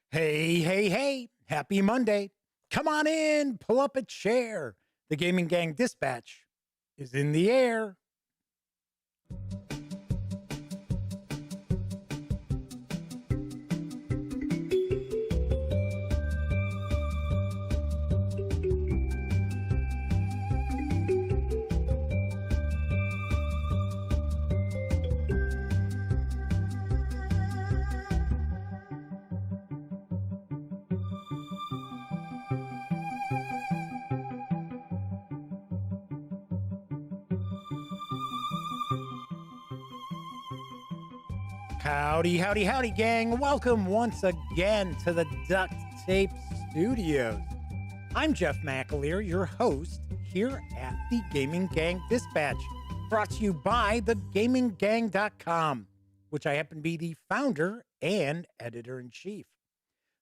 Hey, hey, hey, happy Monday. Come on in, pull up a chair. The Gaming Gang Dispatch is in the air. Howdy, howdy, howdy, gang. Welcome once again to the Duct Tape Studios. I'm Jeff McAleer, your host here at the Gaming Gang Dispatch, brought to you by thegaminggang.com, which I happen to be the founder and editor-in-chief.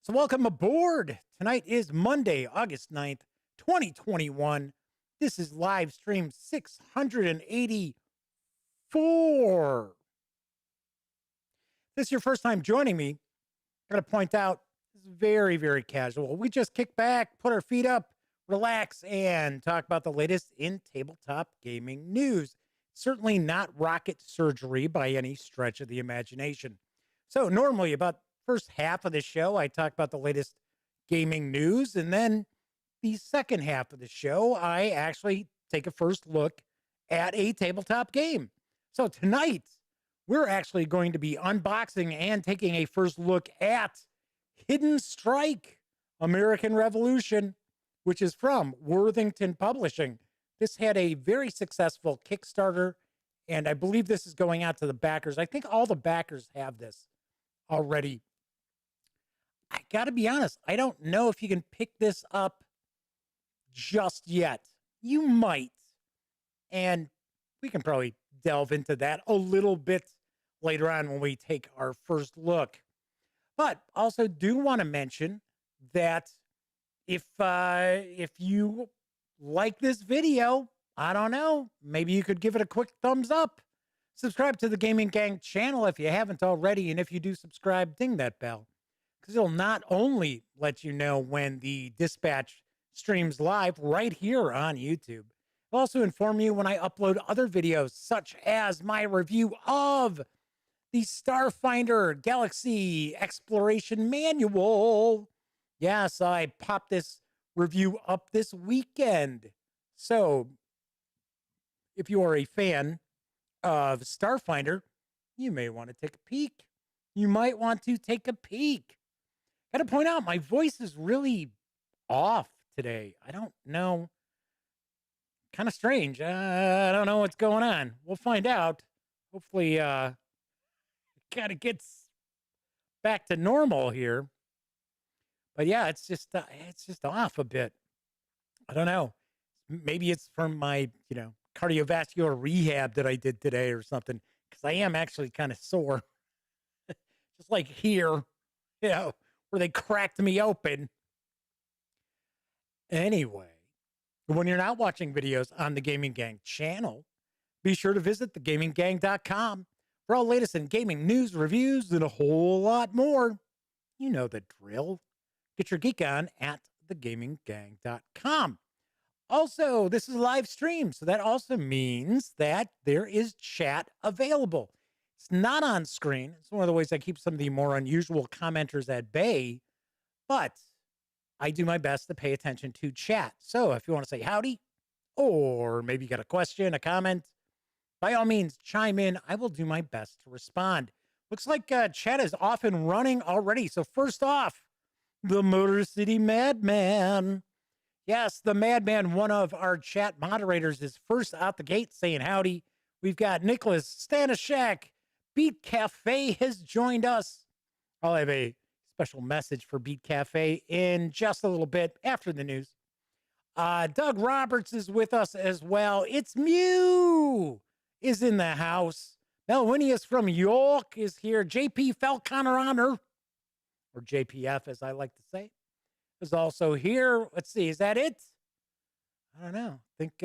So welcome aboard. Tonight is Monday, August 9th, 2021. This is live stream 684. If this is your first time joining me, I got to point out, this is very, very casual. We just kick back, put our feet up, relax, and talk about the latest in tabletop gaming news. Certainly not rocket surgery by any stretch of the imagination. So normally about the first half of the show, I talk about the latest gaming news, and then the second half of the show, I actually take a first look at a tabletop game. So tonight, we're actually going to be unboxing and taking a first look at Hidden Strike, American Revolution, which is from Worthington Publishing. This had a very successful Kickstarter, and I believe this is going out to the backers. I think all the backers have this already. I got to be honest, I don't know if you can pick this up just yet. You might, and we can probably delve into that a little bit later on when we take our first look. But also do want to mention that if you like this video, I don't know, maybe you could give it a quick thumbs up. Subscribe to the Gaming Gang channel if you haven't already, and if you do subscribe, ding that bell, because it'll not only let you know when the Dispatch streams live right here on YouTube, I'll also inform you when I upload other videos, such as my review of the Starfinder Galaxy Exploration Manual. Yes, I popped this review up this weekend. So if you are a fan of Starfinder, you may want to take a peek. You might want to take a peek. Got to point out, my voice is really off today. I don't know. Kind of strange. I don't know what's going on. We'll find out. Hopefully, it kind of gets back to normal here. But yeah, it's just off a bit. I don't know. Maybe it's from my, cardiovascular rehab that I did today or something, because I am actually kind of sore. Just like here, where they cracked me open. Anyway, when you're not watching videos on the Gaming Gang channel, be sure to visit thegaminggang.com for all latest in gaming news, reviews, and a whole lot more. You know the drill. Get your geek on at thegaminggang.com. Also, this is a live stream, so that also means that there is chat available. It's not on screen. It's one of the ways I keep some of the more unusual commenters at bay, but I do my best to pay attention to chat. So if you want to say howdy, or maybe you got a question, a comment, by all means, chime in. I will do my best to respond. Looks like chat is off and running already. So first off, the Motor City Madman. Yes, the Madman, one of our chat moderators, is first out the gate saying howdy. We've got Nicholas Stanishak. Beat Cafe has joined us. I'll have a special message for Beat Cafe in just a little bit after the news. Doug Roberts is with us as well. It's Mew is in the house. Melwinius from York is here. JP Falconer Honor, or JPF as I like to say, is also here. Let's see, is that it? I don't know.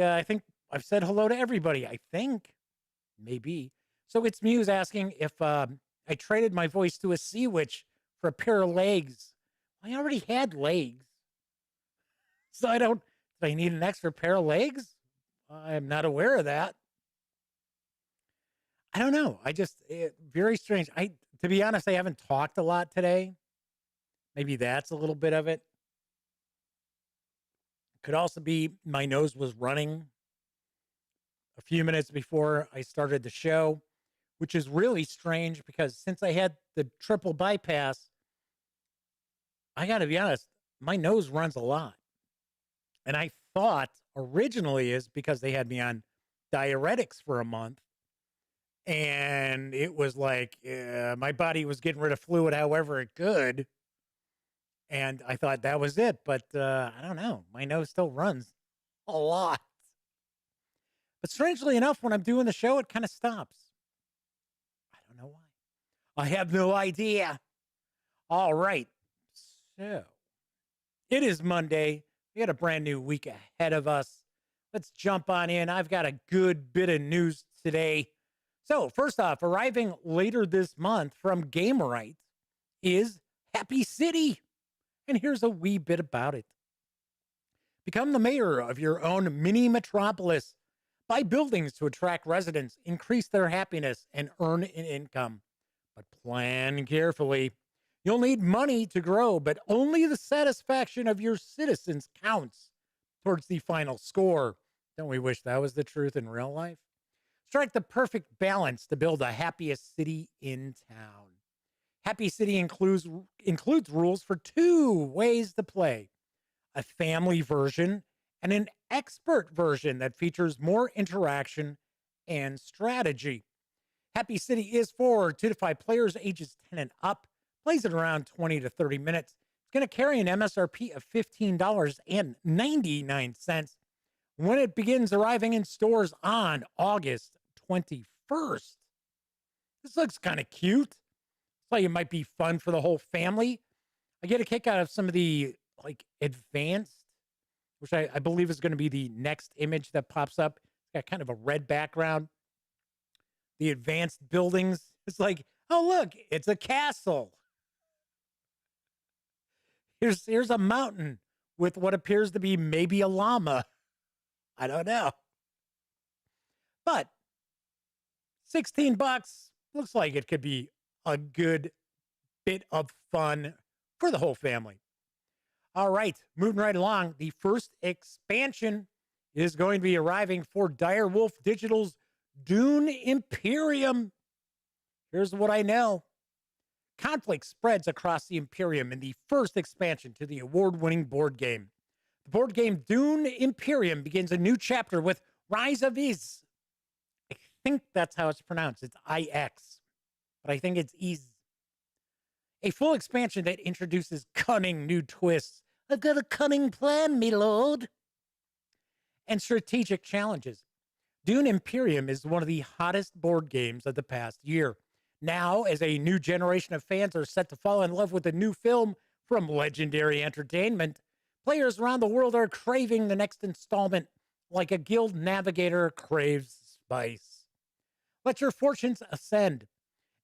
I think I've said hello to everybody. I think, maybe. So it's Muse asking if I traded my voice to a sea witch for a pair of legs. I already had legs. So do I need an extra pair of legs? I'm not aware of that. I don't know. Very strange. To be honest, I haven't talked a lot today. Maybe that's a little bit of it. Could also be my nose was running a few minutes before I started the show, which is really strange because since I had the triple bypass, I got to be honest, my nose runs a lot. And I thought originally is because they had me on diuretics for a month. And it was like my body was getting rid of fluid however it could. And I thought that was it. But I don't know. My nose still runs a lot. But strangely enough, when I'm doing the show, it kind of stops. I don't know why. I have no idea. All right. So it is Monday. We got a brand new week ahead of us. Let's jump on in. I've got a good bit of news today. So first off, arriving later this month from Gamewright is Happy City. And here's a wee bit about it. Become the mayor of your own mini metropolis. Buy buildings to attract residents, increase their happiness, and earn an income. But plan carefully. You'll need money to grow, but only the satisfaction of your citizens counts towards the final score. Don't we wish that was the truth in real life? Strike the perfect balance to build the happiest city in town. Happy City includes rules for two ways to play: a family version and an expert version that features more interaction and strategy. Happy City is for 2 to 5 players ages 10 and up. Plays at around 20 to 30 minutes. It's going to carry an MSRP of $15.99 when it begins arriving in stores on August 21st. This looks kind of cute. It's like it might be fun for the whole family. I get a kick out of some of the advanced, which I believe is going to be the next image that pops up. It's got kind of a red background. The advanced buildings. It's like, oh, look, it's a castle. Here's a mountain with what appears to be maybe a llama. I don't know. But $16 looks like it could be a good bit of fun for the whole family. All right, moving right along. The first expansion is going to be arriving for Direwolf Digital's Dune Imperium. Here's what I know. Conflict spreads across the Imperium in the first expansion to the award-winning board game. The board game Dune Imperium begins a new chapter with Rise of Iz. I think that's how it's pronounced. It's IX, but I think it's Iz. A full expansion that introduces cunning new twists. I've got a cunning plan, me lord. And strategic challenges. Dune Imperium is one of the hottest board games of the past year. Now, as a new generation of fans are set to fall in love with a new film from Legendary Entertainment, players around the world are craving the next installment like a guild navigator craves spice. Let your fortunes ascend.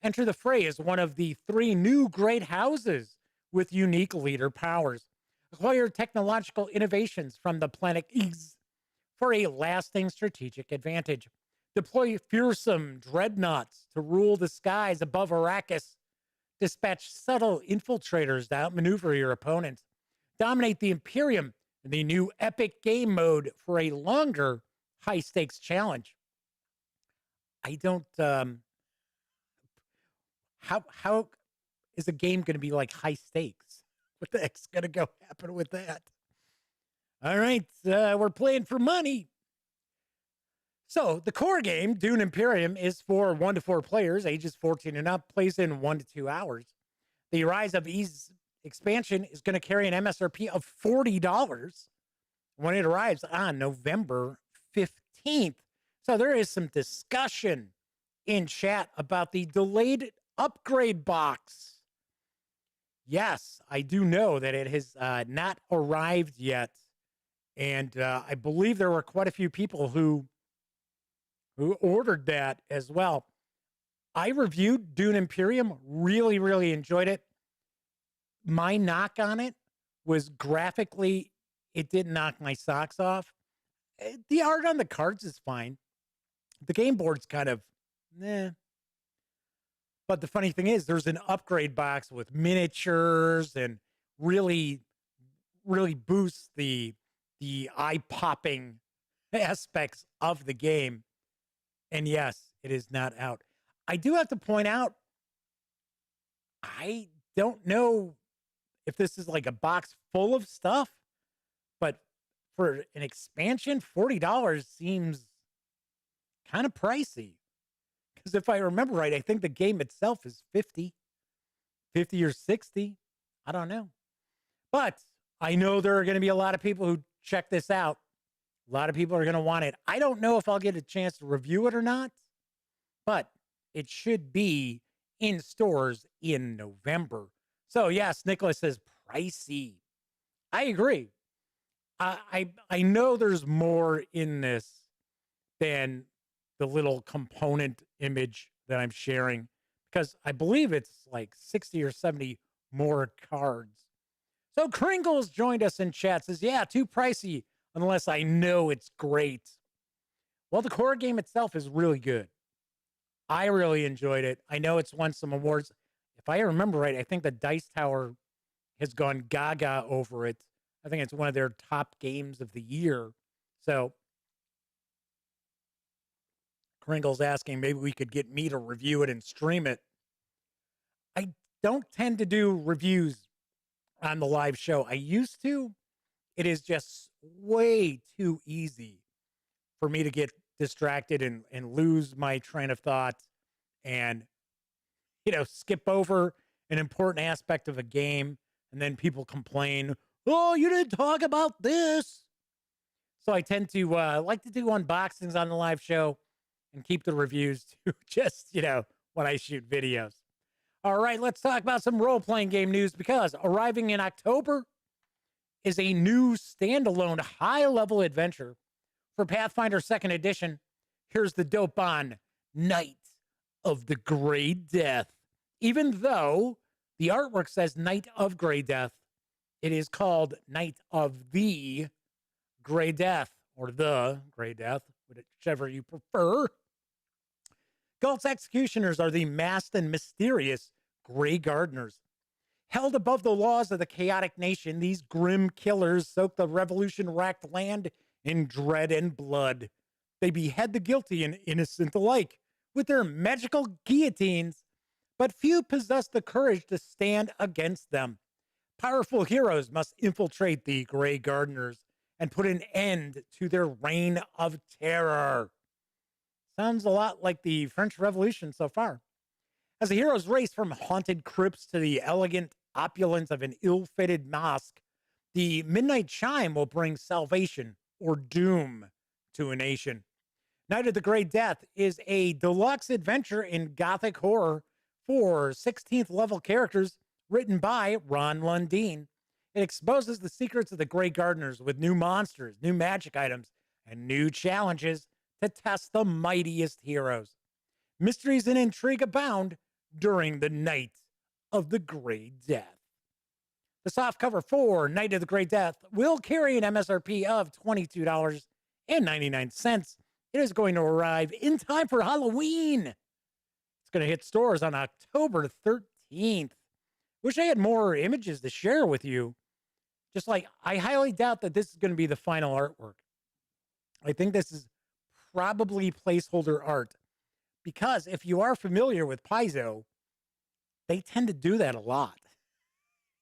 Enter the fray as one of the 3 new great houses with unique leader powers. Acquire technological innovations from the planet Ix for a lasting strategic advantage. Deploy fearsome dreadnoughts to rule the skies above Arrakis. Dispatch subtle infiltrators to outmaneuver your opponents. Dominate the Imperium in the new epic game mode for a longer high-stakes challenge. I don't... How is a game going to be like high stakes? What the heck's going to happen with that? All right, we're playing for money. So the core game, Dune Imperium, is for 1 to 4 players, ages 14 and up, plays in 1 to 2 hours. The Rise of Iz expansion is going to carry an MSRP of $40 when it arrives on November 15th. So there is some discussion in chat about the delayed upgrade box. Yes, I do know that it has not arrived yet. And I believe there were quite a few people who ordered that as well. I reviewed Dune Imperium, really, really enjoyed it. my knock on it was graphically, it didn't knock my socks off. The art on the cards is fine. The game board's kind of, eh. But the funny thing is, there's an upgrade box with miniatures and really, really boosts the eye popping aspects of the game. And yes, it is not out. I do have to point out, I don't know if this is like a box full of stuff, but for an expansion, $40 seems kind of pricey. Because if I remember right, I think the game itself is 50 or 60. I don't know. But I know there are going to be a lot of people who check this out. A lot of people are going to want it. I don't know if I'll get a chance to review it or not, but it should be in stores in November. So yes, Nicholas says pricey. I agree. I know there's more in this than the little component image that I'm sharing, because I believe it's like 60 or 70 more cards. So Kringles joined us in chat, says, yeah, too pricey unless I know it's great. Well, the core game itself is really good. I really enjoyed it. I know it's won some awards. If I remember right, I think the Dice Tower has gone gaga over it. I think it's one of their top games of the year. So Kringle's asking maybe we could get me to review it and stream it. I don't tend to do reviews on the live show. I used to. It is just way too easy for me to get distracted and lose my train of thought and, skip over an important aspect of a game. And then people complain, oh, you didn't talk about this. So I tend to like to do unboxings on the live show and keep the reviews to just, when I shoot videos. All right, let's talk about some role-playing game news, because arriving in October is a new standalone high-level adventure for Pathfinder 2nd Edition. Here's the dope on Night of the Grey Death. Even though the artwork says Night of Grey Death, it is called Night of the Grey Death, or the Grey Death, whichever you prefer. Galt's executioners are the masked and mysterious Grey Gardeners. Held above the laws of the chaotic nation, these grim killers soak the revolution-racked land in dread and blood. They behead the guilty and innocent alike with their magical guillotines, but few possess the courage to stand against them. Powerful heroes must infiltrate the Grey Gardeners and put an end to their reign of terror. Sounds a lot like the French Revolution so far. As the heroes race from haunted crypts to the elegant opulence of an ill-fitted mosque, the midnight chime will bring salvation or doom to a nation. Night of the Grey Death is a deluxe adventure in gothic horror for 16th level characters written by Ron Lundeen. It exposes the secrets of the Grey Gardeners with new monsters, new magic items, and new challenges to test the mightiest heroes. Mysteries and intrigue abound during the Night of the Grey Death. The softcover for Night of the Grey Death will carry an MSRP of $22.99. It is going to arrive in time for Halloween. It's going to hit stores on October 13th. Wish I had more images to share with you. Just like, I highly doubt that this is going to be the final artwork. I think this is probably placeholder art, because if you are familiar with Paizo, they tend to do that a lot.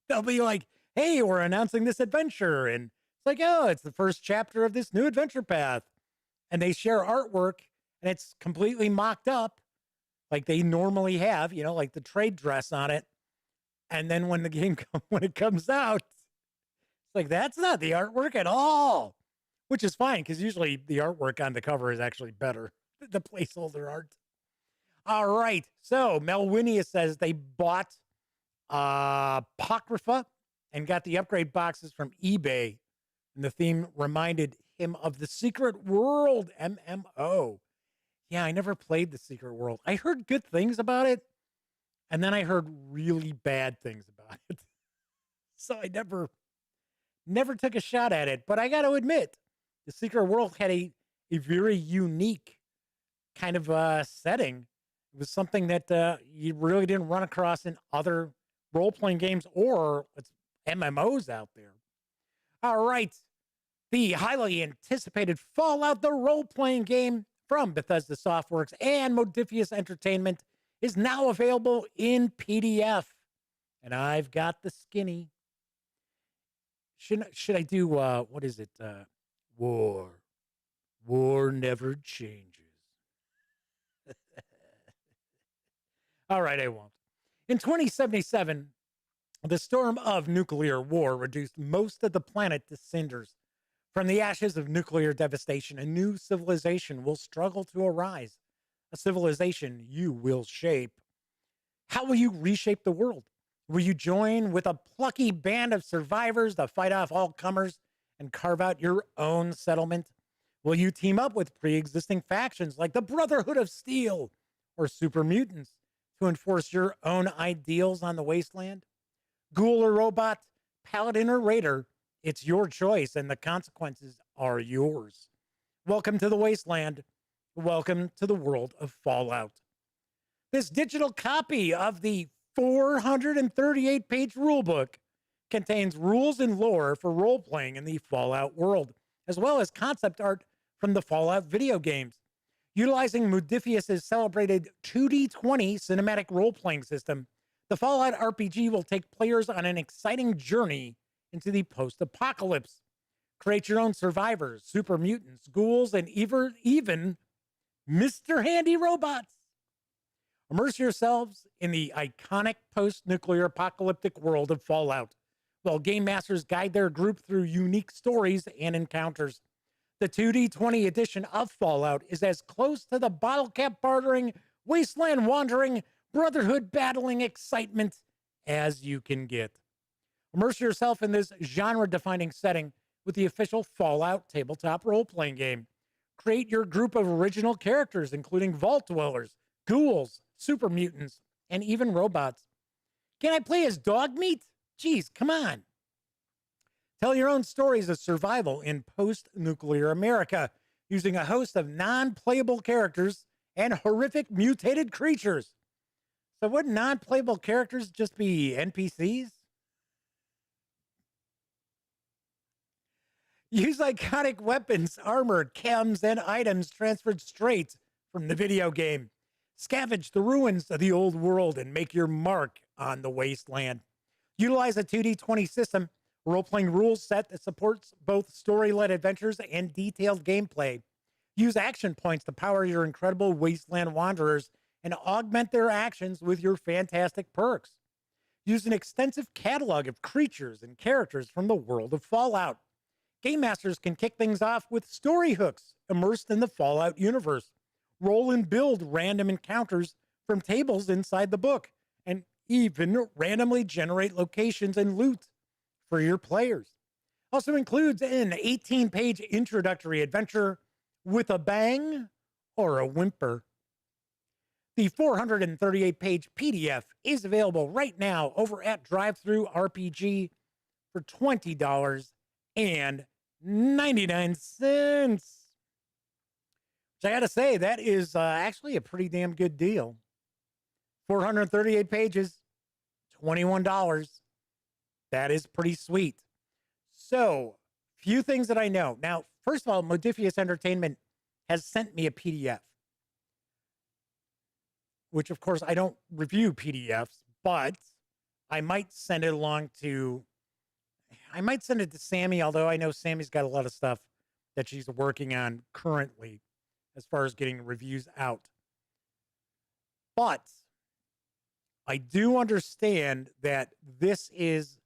They'll be like, hey, we're announcing this adventure. And it's like, oh, it's the first chapter of this new adventure path. And they share artwork and it's completely mocked up like they normally have, like the trade dress on it. And then when the game, when it comes out, it's like, that's not the artwork at all, which is fine, because usually the artwork on the cover is actually better than the placeholder art. All right. So Melwinia says they bought Apocrypha and got the upgrade boxes from eBay. And the theme reminded him of the Secret World MMO. Yeah, I never played the Secret World. I heard good things about it, and then I heard really bad things about it. So I never took a shot at it. But I got to admit, the Secret World had a very unique kind of setting. It was something that you really didn't run across in other role-playing games or MMOs out there. All right. The highly anticipated Fallout, the role-playing game from Bethesda Softworks and Modiphius Entertainment, is now available in PDF. And I've got the skinny. Should I do, what is it? War. War never changes. All right, I won't. In 2077, the storm of nuclear war reduced most of the planet to cinders. From the ashes of nuclear devastation, a new civilization will struggle to arise. A civilization you will shape. How will you reshape the world? Will you join with a plucky band of survivors to fight off all comers and carve out your own settlement? Will you team up with pre-existing factions like the Brotherhood of Steel or super mutants to enforce your own ideals on the wasteland? Ghoul or robot, paladin or raider, it's your choice and the consequences are yours. Welcome to the wasteland. Welcome to the world of Fallout. This digital copy of the 438-page rulebook contains rules and lore for role-playing in the Fallout world, as well as concept art from the Fallout video games. Utilizing Modiphius' celebrated 2D20 cinematic role-playing system, the Fallout RPG will take players on an exciting journey into the post-apocalypse. Create your own survivors, super mutants, ghouls, and even Mr. Handy robots. Immerse yourselves in the iconic post-nuclear apocalyptic world of Fallout, while game masters guide their group through unique stories and encounters. The 2D20 edition of Fallout is as close to the bottle cap bartering, wasteland wandering, brotherhood battling excitement as you can get. Immerse yourself in this genre-defining setting with the official Fallout tabletop role-playing game. Create your group of original characters, including vault dwellers, ghouls, super mutants, and even robots. Can I play as dog meat? Geez, come on. Tell your own stories of survival in post-nuclear America using a host of non-playable characters and horrific mutated creatures. So wouldn't non-playable characters just be NPCs? Use iconic weapons, armor, chems, and items transferred straight from the video game. Scavenge the ruins of the old world and make your mark on the wasteland. Utilize a 2D20 system, role-playing rules set that supports both story-led adventures and detailed gameplay. Use action points to power your incredible wasteland wanderers and augment their actions with your fantastic perks. Use an extensive catalog of creatures and characters from the world of Fallout. Game masters can kick things off with story hooks immersed in the Fallout universe. Roll and build random encounters from tables inside the book, and even randomly generate locations and loot for your players. Also includes an 18-page introductory adventure with a bang or a whimper. The 438-page PDF is available right now over at Drive-Thru RPG for $20.99. Which I got to say, that is actually a pretty damn good deal. 438 pages, $21. That is pretty sweet. So, few things that I know. Now, first of all, Modiphius Entertainment has sent me a PDF, which, of course, I don't review PDFs, but I might send it along to... I might send it to Sammy, although I know Sammy's got a lot of stuff that she's working on currently as far as getting reviews out. But I do understand that this is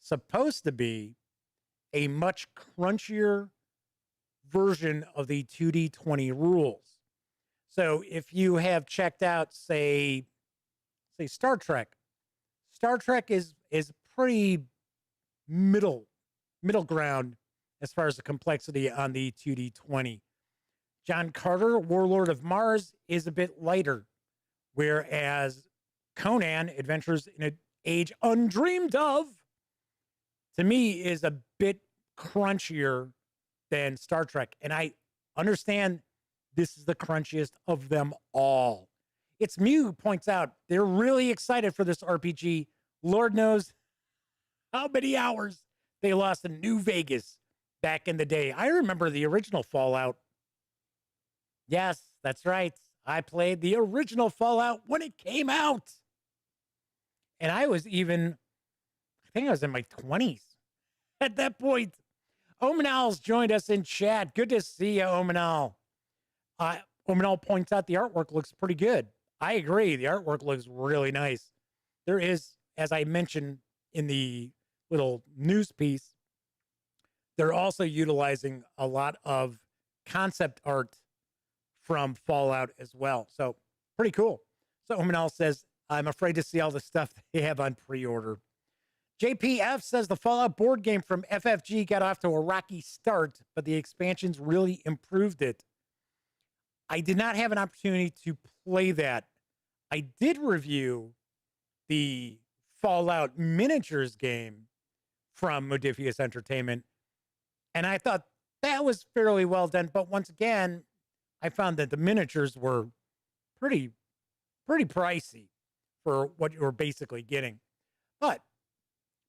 supposed to be a much crunchier version of the 2D20 rules. So if you have checked out, say Star Trek is pretty middle ground as far as the complexity on the 2D20. John Carter, Warlord of Mars, is a bit lighter, whereas Conan, Adventures in an Age Undreamed of, to me, is a bit crunchier than Star Trek. And I understand this is the crunchiest of them all. It's Mew who points out they're really excited for this RPG. Lord knows how many hours they lost in New Vegas back in the day. I remember the original Fallout. Yes, that's right. I played the original Fallout when it came out. And I was even, I think I was in my 20s at that point. Omanal's joined us in chat. Good to see you, Omanal. Omanal points out the artwork looks pretty good. I agree. The artwork looks really nice. There is, as I mentioned in the little news piece, they're also utilizing a lot of concept art from Fallout as well. So pretty cool. So Omanal says, I'm afraid to see all the stuff they have on pre-order. JPF says the Fallout board game from FFG got off to a rocky start, but the expansions really improved it. I did not have an opportunity to play that. I did review the Fallout miniatures game from Modiphius Entertainment, and I thought that was fairly well done. But once again, I found that the miniatures were pretty pricey for what you were basically getting. But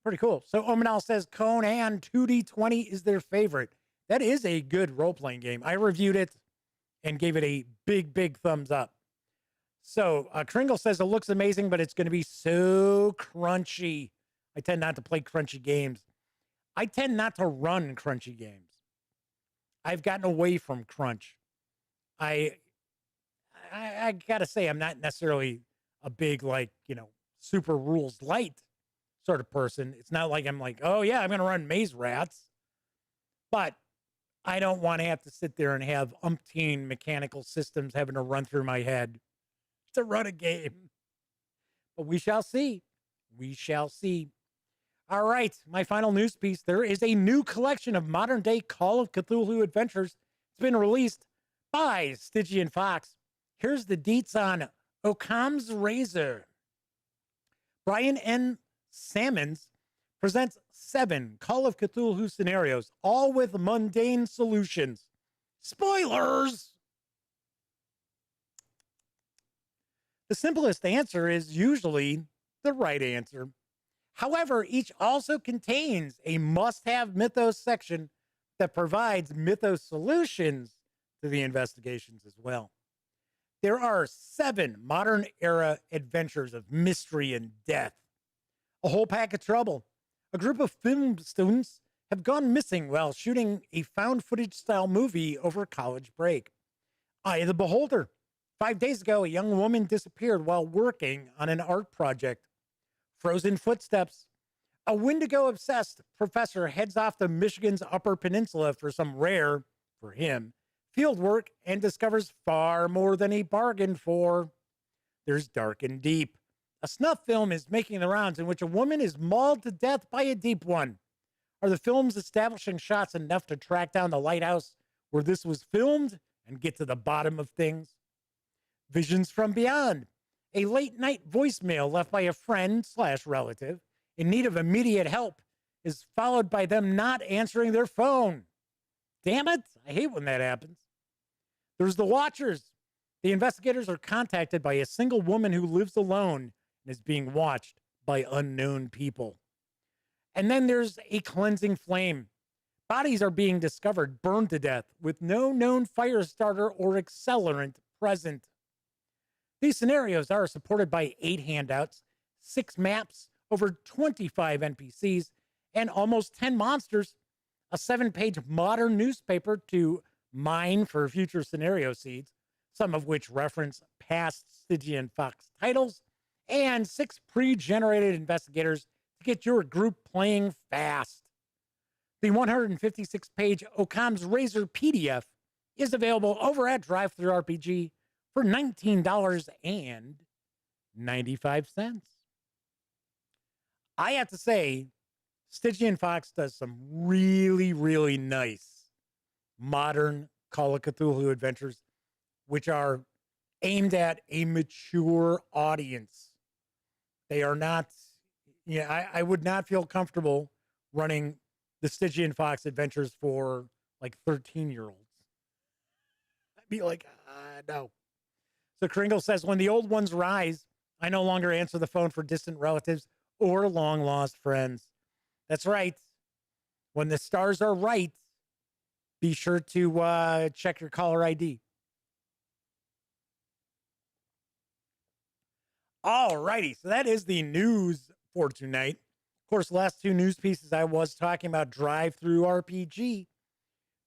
pretty cool. So Omanal says Conan 2D20 is their favorite. That is a good role-playing game. I reviewed it and gave it a big thumbs up. So Kringle says it looks amazing, but it's going to be so crunchy. I tend not to play crunchy games. I tend not to run crunchy games. I've gotten away from crunch. I got to say, I'm not necessarily a big, like, super rules light sort of person. It's not like I'm like, oh yeah, I'm going to run Maze Rats. But I don't want to have to sit there and have umpteen mechanical systems having to run through my head to run a game. But we shall see. We shall see. All right, my final news piece. There is a new collection of modern-day Call of Cthulhu adventures. It's been released by Stygian Fox. Here's the deets on Occam's Razor. Brian N. Sammons presents 7 Call of Cthulhu scenarios, all with mundane solutions. Spoilers! The simplest answer is usually the right answer. However, each also contains a must-have mythos section that provides mythos solutions to the investigations as well. There are 7 modern-era adventures of mystery and death. A whole pack of trouble. A group of film students have gone missing while shooting a found-footage-style movie over college break. Eye of the Beholder. 5 days ago, a young woman disappeared while working on an art project. Frozen Footsteps. A Wendigo-obsessed professor heads off to Michigan's Upper Peninsula for some rare, for him, field work and discovers far more than he bargained for. There's Dark and Deep. A snuff film is making the rounds in which a woman is mauled to death by a deep one. Are the film's establishing shots enough to track down the lighthouse where this was filmed and get to the bottom of things? Visions from Beyond. A late-night voicemail left by a friend/relative in need of immediate help is followed by them not answering their phone. Damn it, I hate when that happens. There's The Watchers. The investigators are contacted by a single woman who lives alone and is being watched by unknown people. And then there's A Cleansing Flame. Bodies are being discovered burned to death with no known fire starter or accelerant present. These scenarios are supported by 8 handouts, 6 maps, over 25 NPCs, and almost 10 monsters, a 7-page modern newspaper to mine for future scenario seeds, some of which reference past Stygian Fox titles, and 6 pre-generated investigators to get your group playing fast. The 156-page Occam's Razor PDF is available over at DriveThruRPG for $19.95. I have to say, Stygian Fox does some really nice modern Call of Cthulhu adventures, which are aimed at a mature audience. They are not, I would not feel comfortable running the Stygian Fox adventures for like 13-year-olds. I'd be like, no. So Kringle says, when the old ones rise, I no longer answer the phone for distant relatives or long lost friends. That's right. When the stars are right, be sure to check your caller ID. All righty. So that is the news for tonight. Of course, the last two news pieces I was talking about Drive-Thru RPG.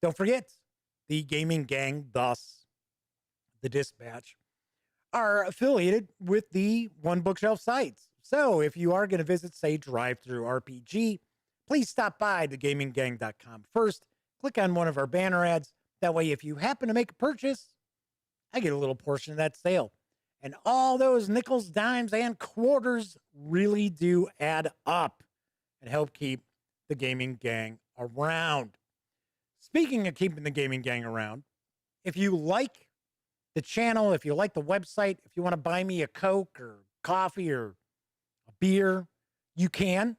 Don't forget, the Gaming Gang, thus the Dispatch, are affiliated with the One Bookshelf sites. So if you are going to visit, say, Drive-Thru RPG, please stop by thegaminggang.com first. Click on one of our banner ads. That way, if you happen to make a purchase, I get a little portion of that sale. And all those nickels, dimes, and quarters really do add up and help keep the Gaming Gang around. Speaking of keeping the Gaming Gang around, if you like the channel, if you like the website, if you want to buy me a Coke or coffee or a beer, you can.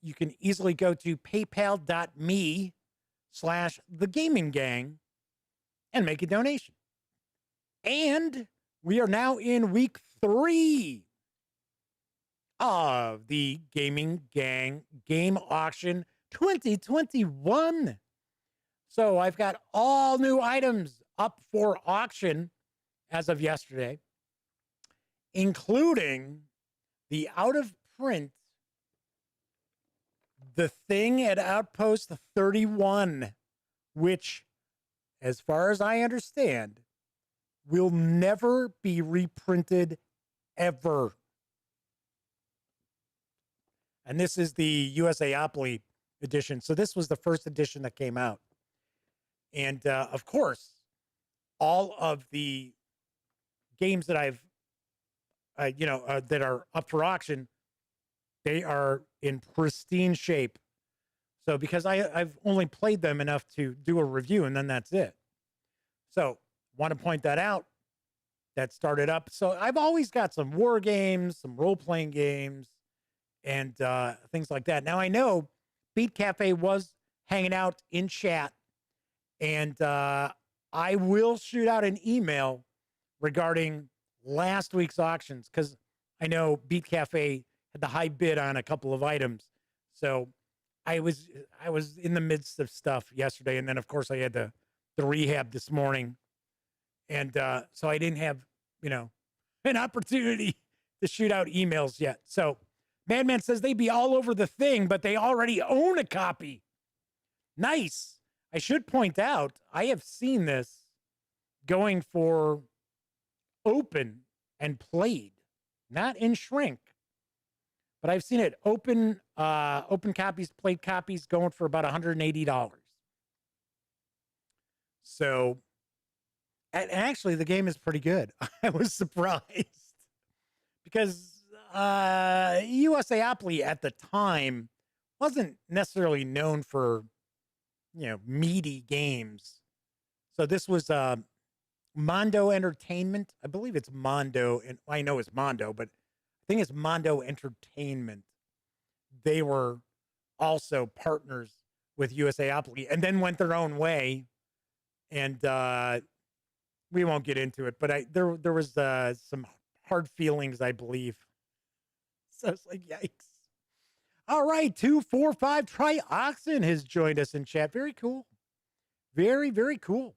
You can easily go to paypal.me/thegaminggang and make a donation. And we are now in week 3 of the Gaming Gang Game Auction 2021. So I've got all new items up for auction as of yesterday, including the out of print The Thing at Outpost 31, which, as far as I understand, will never be reprinted ever. And this is the USAopoly edition. So this was the first edition that came out. And of course, all of the games that I've, that are up for auction, they are in pristine shape. So because I've only played them enough to do a review and then that's it. So want to point that out. That started up. So I've always got some war games, some role-playing games, and things like that. Now I know Beat Cafe was hanging out in chat, and I will shoot out an email regarding last week's auctions because I know Beat Cafe had the high bid on a couple of items. So I was in the midst of stuff yesterday, and then of course I had the rehab this morning. And so I didn't have, an opportunity to shoot out emails yet. So Madman says they'd be all over The Thing, but they already own a copy. Nice. I should point out, I have seen this going for open and played, not in shrink. But I've seen it open copies, played copies going for about $180. So, and actually, the game is pretty good. I was surprised because USAopoly at the time wasn't necessarily known for, meaty games. So this was Mondo Entertainment. I believe it's Mondo, and I know it's Mondo, but I think it's Mondo Entertainment. They were also partners with USAopoly and then went their own way. And we won't get into it, but there was some hard feelings, I believe. So it's like, yikes. All right, 245 Trioxin has joined us in chat. Very cool. Very, very cool.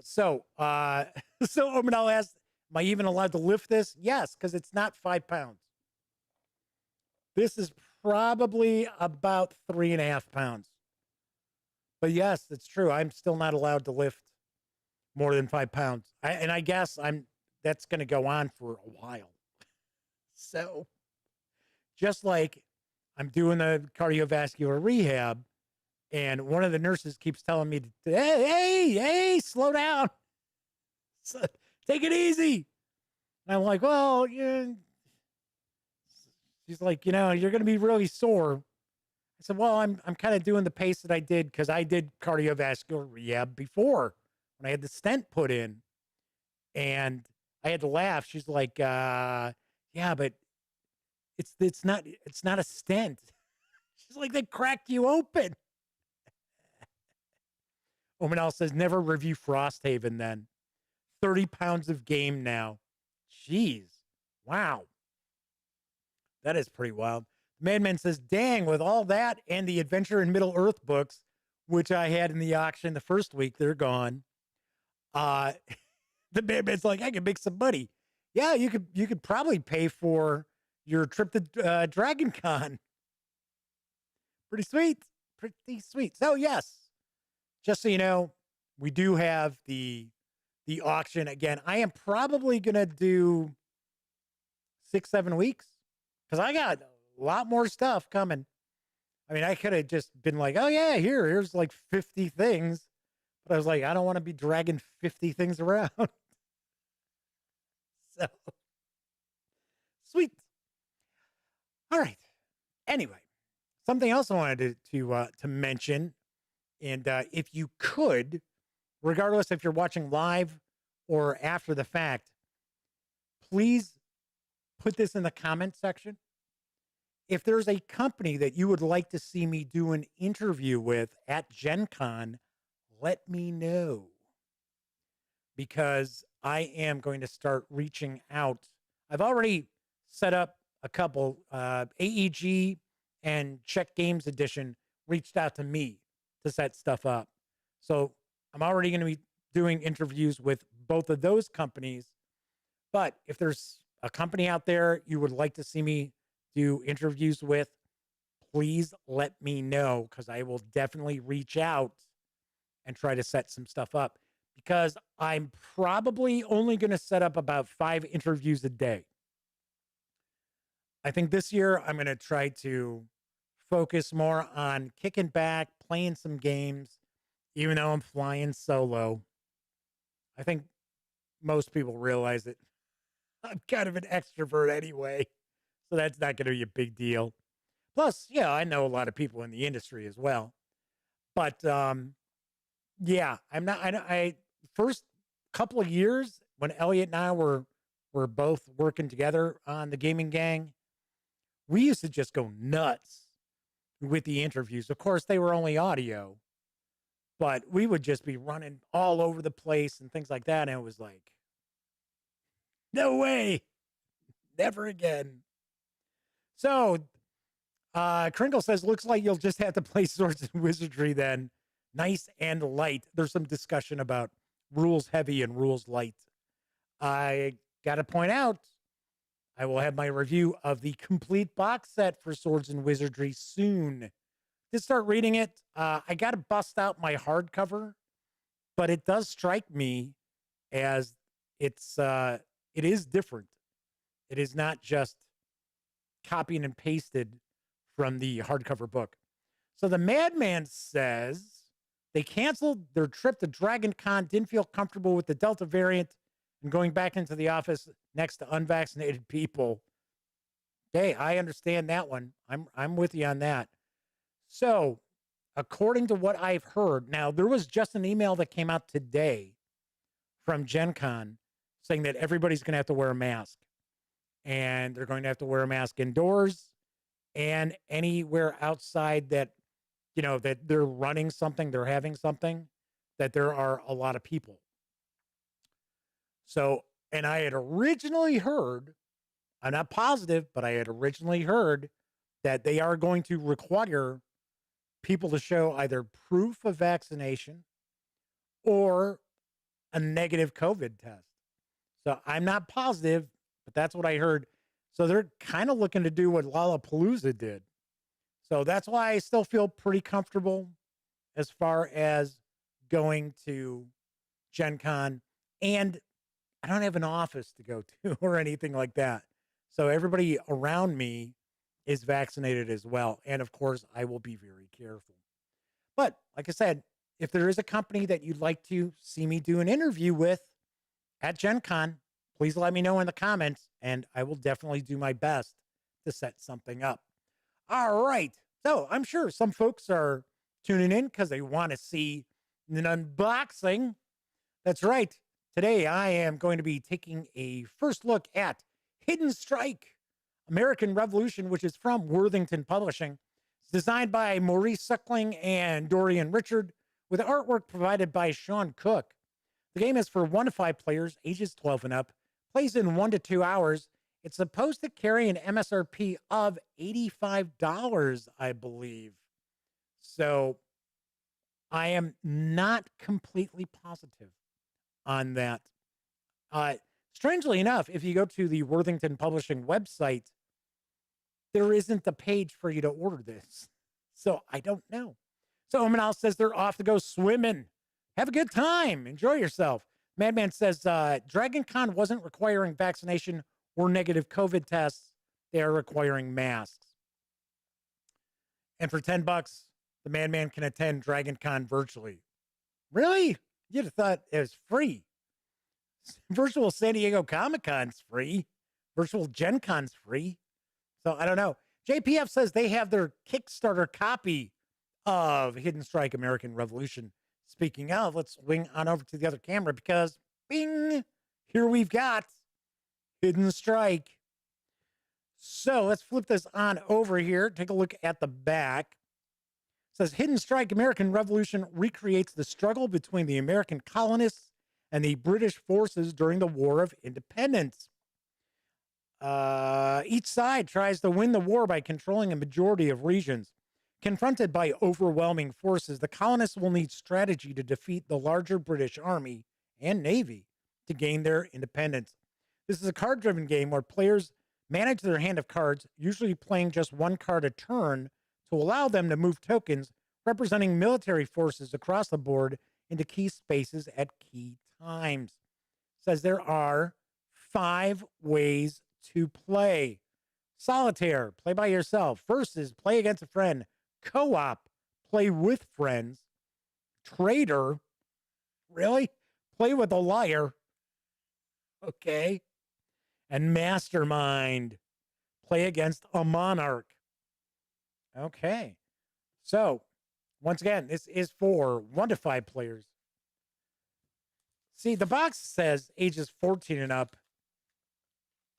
So Omanal asked, am I even allowed to lift this? Yes, because it's not 5 pounds. This is probably about 3.5 pounds. But yes, it's true. I'm still not allowed to lift more than 5 pounds. And I guess that's going to go on for a while. So just like I'm doing the cardiovascular rehab, and one of the nurses keeps telling me, hey, slow down. So, take it easy. And I'm like, well, yeah. She's like, you're going to be really sore. I said, well, I'm kind of doing the pace that I did because I did cardiovascular rehab before when I had the stent put in. And I had to laugh. She's like, yeah, but it's not a stent. It's like they cracked you open. Omanel says, never review Frosthaven then. 30 pounds of game now. Jeez. Wow. That is pretty wild. Madman says, dang, with all that and the Adventure in Middle-earth books, which I had in the auction the first week, they're gone. The Madman's like, I can make some money. Yeah, you could probably pay for your trip to Dragon Con. Pretty sweet. Pretty sweet. So, yes, just so you know, we do have the auction again. I am probably going to do 6-7 weeks because I got a lot more stuff coming. I mean, I could have just been like, oh, yeah, here's like 50 things. But I was like, I don't want to be dragging 50 things around. So, sweet. All right. Anyway, something else I wanted to mention, and if you could, regardless if you're watching live or after the fact, please put this in the comment section. If there's a company that you would like to see me do an interview with at Gen Con, let me know. Because I am going to start reaching out. I've already set up a couple. AEG and Czech Games Edition reached out to me to set stuff up. So I'm already going to be doing interviews with both of those companies. But if there's a company out there you would like to see me do interviews with, please let me know, because I will definitely reach out and try to set some stuff up, because I'm probably only going to set up about 5 interviews a day. I think this year I'm going to try to focus more on kicking back, playing some games, even though I'm flying solo. I think most people realize that I'm kind of an extrovert anyway, so that's not going to be a big deal. Plus, yeah, I know a lot of people in the industry as well. But yeah, I'm not. I first couple of years when Elliot and I were both working together on the Gaming Gang, we used to just go nuts with the interviews. Of course, they were only audio, but we would just be running all over the place and things like that. And it was like, no way, never again. So, Kringle says, looks like you'll just have to play Swords and Wizardry then. Nice and light. There's some discussion about rules heavy and rules light. I got to point out, I will have my review of the complete box set for Swords and Wizardry soon. To start reading it, I got to bust out my hardcover, but it does strike me as it is different. It is not just copied and pasted from the hardcover book. So the Madman says they canceled their trip to Dragon Con, didn't feel comfortable with the Delta variant and going back into the office next to unvaccinated people. Okay, I understand that one. I'm with you on that. So, according to what I've heard, now there was just an email that came out today from Gen Con saying that everybody's going to have to wear a mask. And they're going to have to wear a mask indoors and anywhere outside that, you know, that they're running something, they're having something, that there are a lot of people. So, and I had originally heard, I'm not positive, but I had originally heard that they are going to require people to show either proof of vaccination or a negative COVID test. So I'm not positive, but that's what I heard. So they're kind of looking to do what Lollapalooza did. So that's why I still feel pretty comfortable as far as going to Gen Con. And I don't have an office to go to or anything like that. So everybody around me is vaccinated as well. And of course, I will be very careful. But like I said, if there is a company that you'd like to see me do an interview with at Gen Con, please let me know in the comments, and I will definitely do my best to set something up. All right. So I'm sure some folks are tuning in because they want to see an unboxing. That's right. Today, I am going to be taking a first look at Hidden Strike, American Revolution, which is from Worthington Publishing. It's designed by Maurice Suckling and Dorian Richard, with artwork provided by Sean Cook. The game is for 1 to 5 players, ages 12 and up, plays in 1 to 2 hours. It's supposed to carry an MSRP of $85, I believe. So I am not completely positive on that. Strangely enough, if you go to the Worthington Publishing website, there isn't a page for you to order this. So I don't know. So Omanal says they're off to go swimming. Have a good time. Enjoy yourself. Madman says Dragon Con wasn't requiring vaccination or negative COVID tests. They are requiring masks. And for $10, the Madman can attend Dragon Con virtually. Really? You'd have thought it was free. Virtual San Diego Comic Con's free. Virtual Gen Con's free. So I don't know. JPF says they have their Kickstarter copy of Hidden Strike American Revolution. Speaking of, let's swing on over to the other camera because, bing, here we've got Hidden Strike. So let's flip this on over here. Take a look at the back. It says Hidden Strike American Revolution recreates the struggle between the American colonists and the British forces during the War of Independence. Each side tries to win the war by controlling a majority of regions. Confronted by overwhelming forces, the colonists will need strategy to defeat the larger British Army and Navy to gain their independence. This is a card-driven game where players manage their hand of cards, usually playing just one card a turn to allow them to move tokens representing military forces across the board into key spaces at key times. It says there are 5 ways to play. Solitaire, play by yourself. Versus, play against a friend. Co-op, play with friends. Traitor, really? Play with a liar. Okay. And Mastermind, play against a monarch. Okay. So, once again, this is for 1 to 5 players. See, the box says ages 14 and up.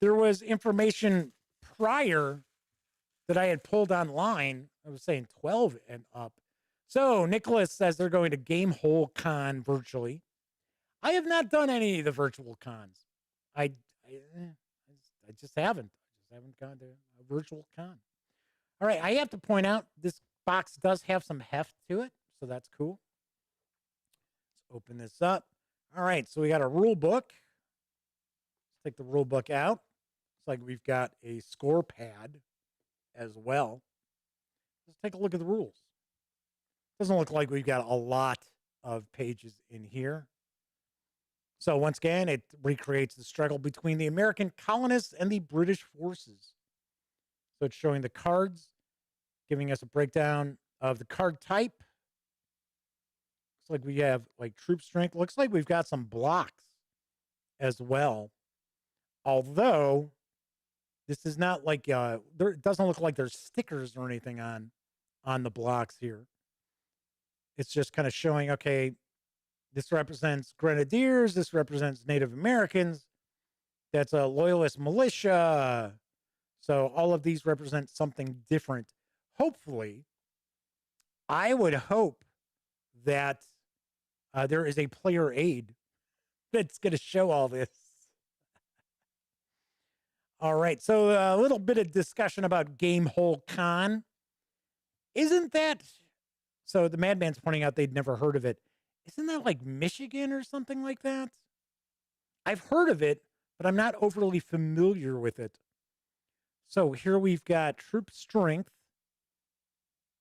There was information prior that I had pulled online. I was saying 12 and up. So Nicholas says they're going to Gamehole Con virtually. I have not done any of the virtual cons. I just haven't. I just haven't gone to a virtual con. All right, I have to point out this box does have some heft to it, so that's cool. Let's open this up. All right, so we got a rule book. Let's take the rule book out. Looks like we've got a score pad as well. Let's take a look at the rules. Doesn't look like we've got a lot of pages in here. So once again, it recreates the struggle between the American colonists and the British forces. So it's showing the cards, giving us a breakdown of the card type. Looks like we have like troop strength. Looks like we've got some blocks as well. Although this is not like it doesn't look like there's stickers or anything on the blocks here. It's just kind of showing, okay, this represents Grenadiers, this represents Native Americans, that's a Loyalist militia. So all of these represent something different. Hopefully, I would hope that there is a player aid that's going to show all this. All right, so a little bit of discussion about Gamehole Con. Isn't that... So the Madman's pointing out they'd never heard of it. Isn't that like Michigan or something like that? I've heard of it, but I'm not overly familiar with it. So here we've got troop strength.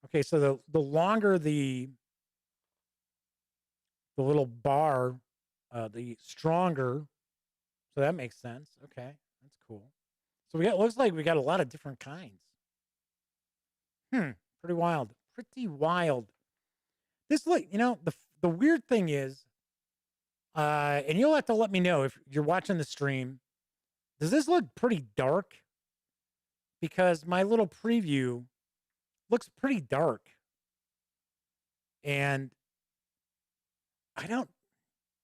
Okay, so the longer the little bar, the stronger. So that makes sense. Okay, that's cool. So we got, looks like we got a lot of different kinds. Pretty wild. Pretty wild. This, look, you know, the weird thing is, and you'll have to let me know if you're watching the stream, does this look pretty dark? Because my little preview looks pretty dark. And I don't,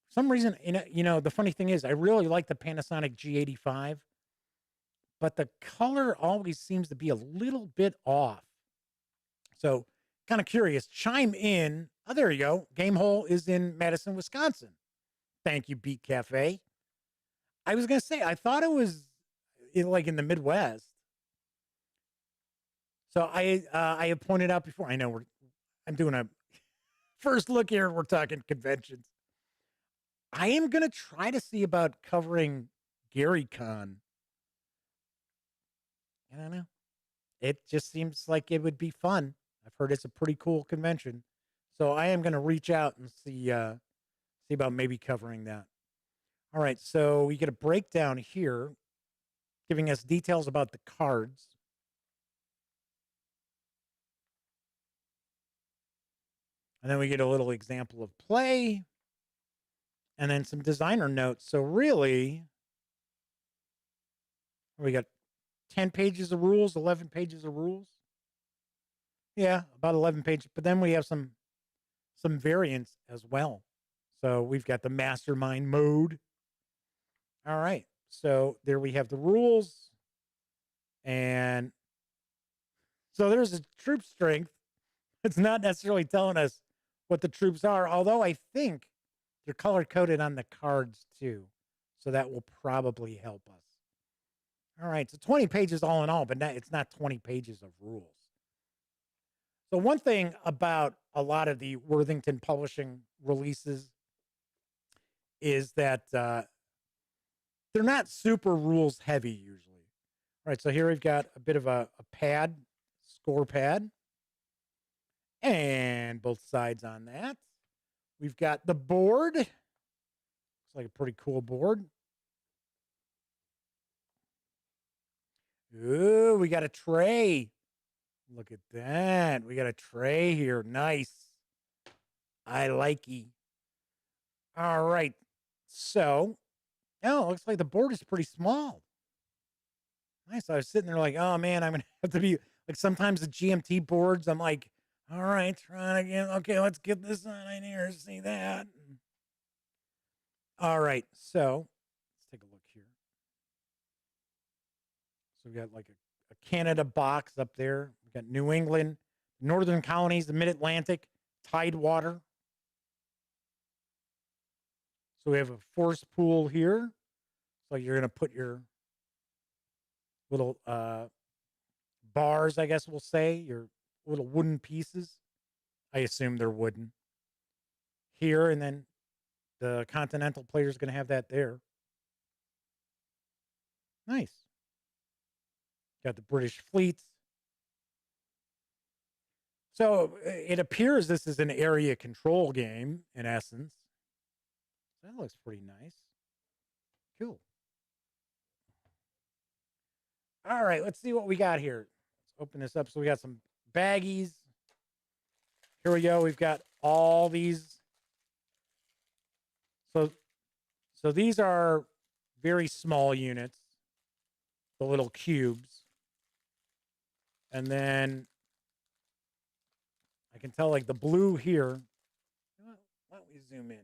for some reason, you know, the funny thing is, I really like the Panasonic G85, but the color always seems to be a little bit off. So kind of curious. Chime in. Oh, there you go. Game Hole is in Madison, Wisconsin. Thank you, Beat Cafe. I was gonna say I thought it was like in the Midwest. So I have pointed out before. I know I'm doing a first look here. We're talking conventions. I am gonna try to see about covering GaryCon. I don't know. It just seems like it would be fun. I've heard it's a pretty cool convention, so I am gonna reach out and see about maybe covering that. All right, so we get a breakdown here, giving us details about the cards. And then we get a little example of play. And then some designer notes. So really, we got 10 pages of rules, 11 pages of rules. Yeah, about 11 pages. But then we have some variants as well. So we've got the mastermind mode. All right. So there we have the rules. And so there's a troop strength. It's not necessarily telling us what the troops are, although I think they're color coded on the cards too. So that will probably help us. All right. So 20 pages all in all, but it's not 20 pages of rules. So one thing about a lot of the Worthington Publishing releases is that they're not super rules heavy usually. All right. So here we've got a bit of a pad, score pad, and both sides on that. We've got the board. Looks like a pretty cool board. Ooh, we got a tray. Look at that. We got a tray here. Nice. I likey. All right. So, oh, it looks like the board is pretty small. Nice. I was sitting there like, oh man, I'm going to have to be like sometimes the GMT boards, I'm like, all right, trying again. Okay, let's get this on in here. See that. All right. So let's take a look here. So we got like a Canada box up there. We got New England, Northern colonies, the Mid-Atlantic, Tidewater. So we have a force pool here. So you're going to put your little bars, I guess we'll say, your little wooden pieces. I assume they're wooden here. And then the continental player is going to have that there. Nice. Got the British fleets. So it appears this is an area control game in essence. That looks pretty nice. Cool. All right, let's see what we got here. Let's open this up. So we got some baggies. Here we go. We've got all these. So these are very small units, the little cubes. And then I can tell like the blue here. Why don't we zoom in?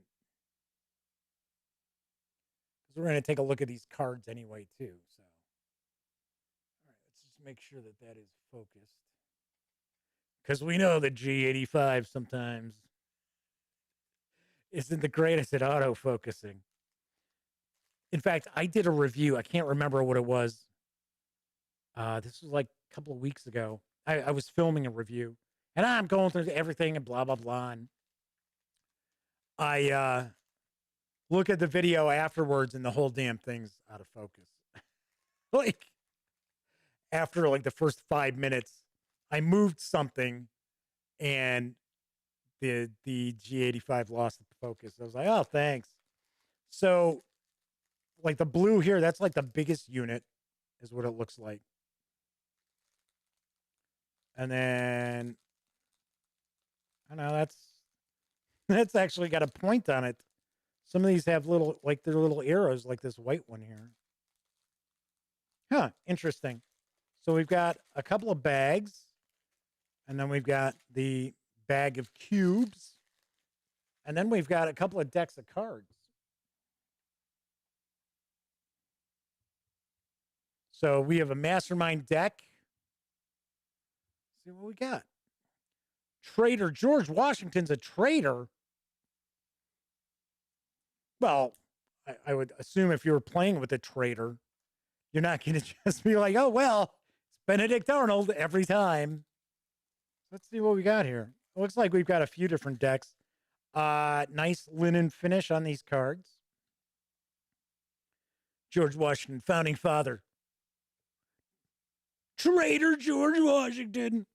Because we're going to take a look at these cards anyway, too. So, all right, let's just make sure that that is focused. Because we know the G85 sometimes isn't the greatest at autofocusing. In fact, I did a review. I can't remember what it was. This was like a couple of weeks ago. I was filming a review, and I'm going through everything and blah, blah, blah. And I look at the video afterwards, and the whole damn thing's out of focus. Like, after like the first 5 minutes, I moved something, and the G85 lost the focus. I was like, oh, thanks. So, like the blue here, that's like the biggest unit, is what it looks like. And then, I don't know, that's actually got a point on it. Some of these have little, like they're little arrows, like this white one here. Huh, interesting. So we've got a couple of bags, and then we've got the bag of cubes, and then we've got a couple of decks of cards. So we have a mastermind deck. Let's see what we got. Traitor. George Washington's a traitor. Well, I would assume if you were playing with a traitor, you're not going to just be like, oh, well, it's Benedict Arnold every time. Let's see what we got here. It looks like we've got a few different decks. Nice linen finish on these cards. George Washington, founding father. Traitor George Washington.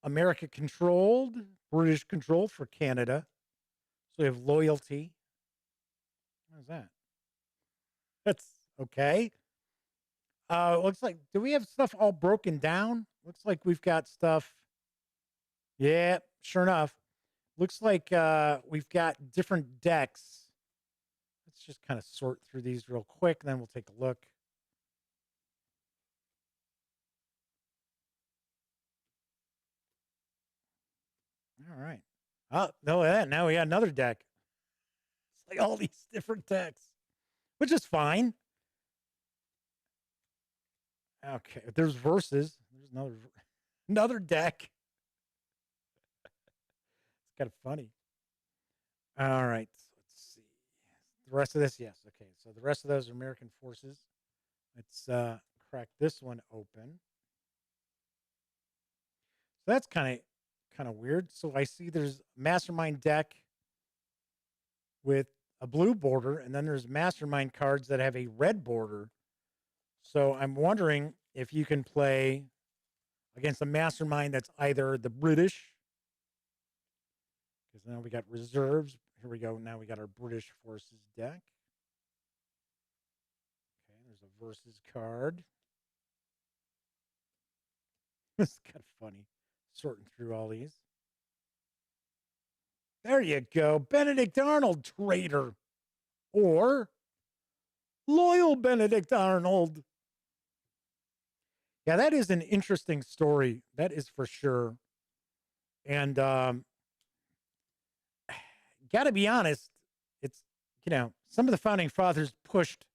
America controlled, British controlled for Canada. So we have loyalty. How's that? That's okay. Looks like, do we have stuff all broken down? Looks like we've got stuff. Yeah, sure enough. Looks like we've got different decks. Let's just kind of sort through these real quick, then we'll take a look. All right. Oh, no, now we got another deck. It's like all these different decks, which is fine. Okay, there's verses. There's another deck. It's kind of funny. All right, let's see. The rest of this, yes. Okay, so the rest of those are American forces. Let's crack this one open. So that's kind of weird. So I see there's Mastermind deck with a blue border, and then there's Mastermind cards that have a red border. So I'm wondering if you can play against a Mastermind that's either the British, because now we got reserves. Here we go. Now we got our British forces deck. Okay, there's a versus card. This is kind of funny, sorting through all these. There you go. Benedict Arnold, traitor. Or loyal Benedict Arnold. Yeah, that is an interesting story. That is for sure. And got to be honest, it's, some of the founding fathers pushed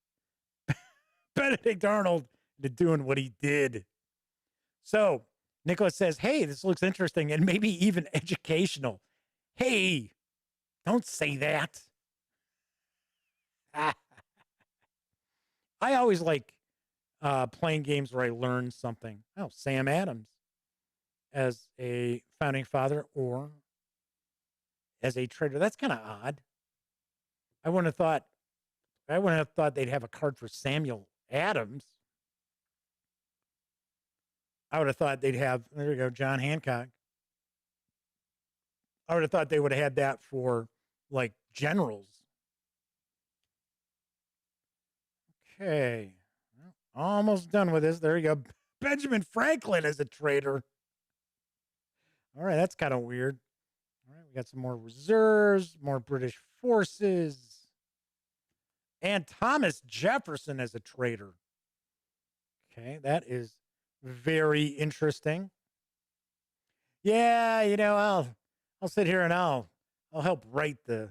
Benedict Arnold into doing what he did. So Nicholas says, hey, this looks interesting and maybe even educational. Hey, don't say that. I always like playing games where I learn something. Oh, Sam Adams as a founding father or as a traitor. That's kind of odd. I wouldn't have thought they'd have a card for Samuel Adams. I would have thought they'd have, there we go, John Hancock. I would have thought they would have had that for like generals. Okay. Well, almost done with this. There you go. Benjamin Franklin as a traitor. All right, that's kind of weird. All right, we got some more reserves, more British forces. And Thomas Jefferson as a traitor. Okay, that is very interesting. Yeah, I'll sit here and I'll help write the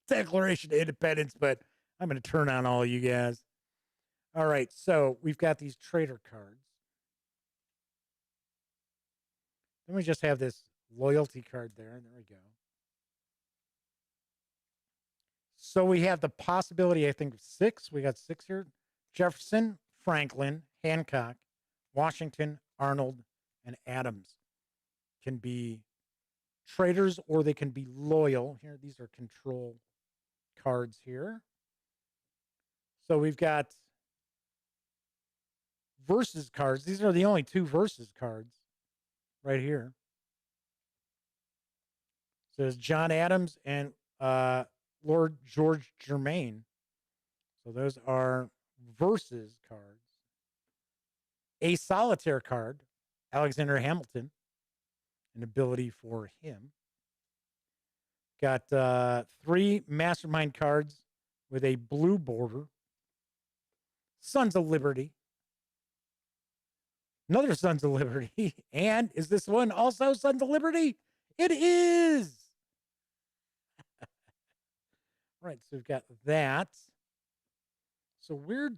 Declaration of Independence, but I'm going to turn on all you guys. All right, so we've got these traitor cards. Then we just have this loyalty card there. There we go. So we have the possibility, I think, of 6. We got 6 here. Jefferson, Franklin, Hancock, Washington, Arnold, and Adams can be traitors or they can be loyal. Here, these are control cards here. So we've got versus cards. These are the only 2 versus cards right here. So there's John Adams and Lord George Germain. So those are versus cards. A solitaire card, Alexander Hamilton, an ability for him. Got 3 Mastermind cards with a blue border. Sons of Liberty. Another Sons of Liberty. And is this one also Sons of Liberty? It is. Right, so we've got that. So we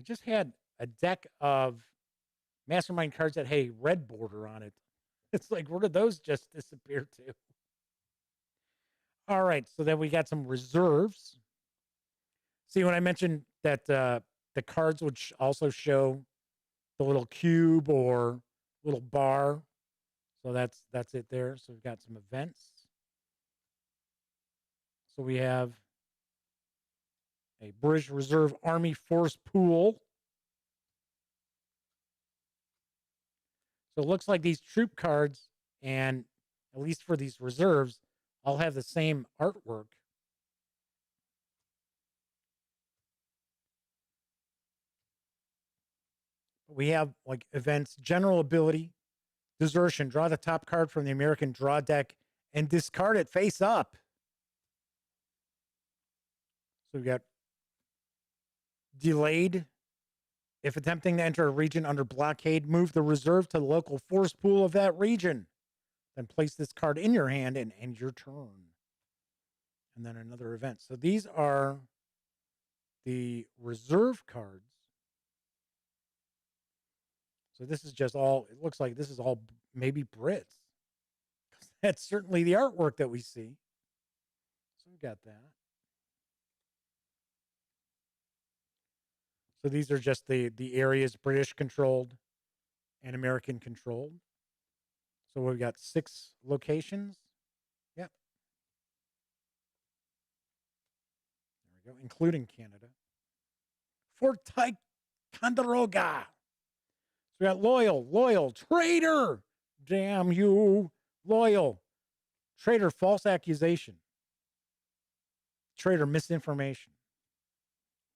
just had a deck of Mastermind cards that had a red border on it. It's like, where did those just disappear to? All right, so then we got some reserves. See, when I mentioned that the cards would also show the little cube or little bar. So that's it there. So we've got some events. So we have a British Reserve Army Force Pool. So it looks like these troop cards, and at least for these reserves, all have the same artwork. We have like events, general ability, desertion, draw the top card from the American draw deck and discard it face up. So we got delayed. If attempting to enter a region under blockade, move the reserve to the local force pool of that region. Then place this card in your hand and end your turn. And then another event. So these are the reserve cards. So this is just all, it looks like this is all maybe Brits. That's certainly the artwork that we see. So we got that. So these are just the areas British controlled and American controlled. So we've got 6 locations. Yep. There we go, including Canada. Fort Ticonderoga. So we got loyal, traitor. Damn you, loyal. Traitor, false accusation. Traitor, misinformation.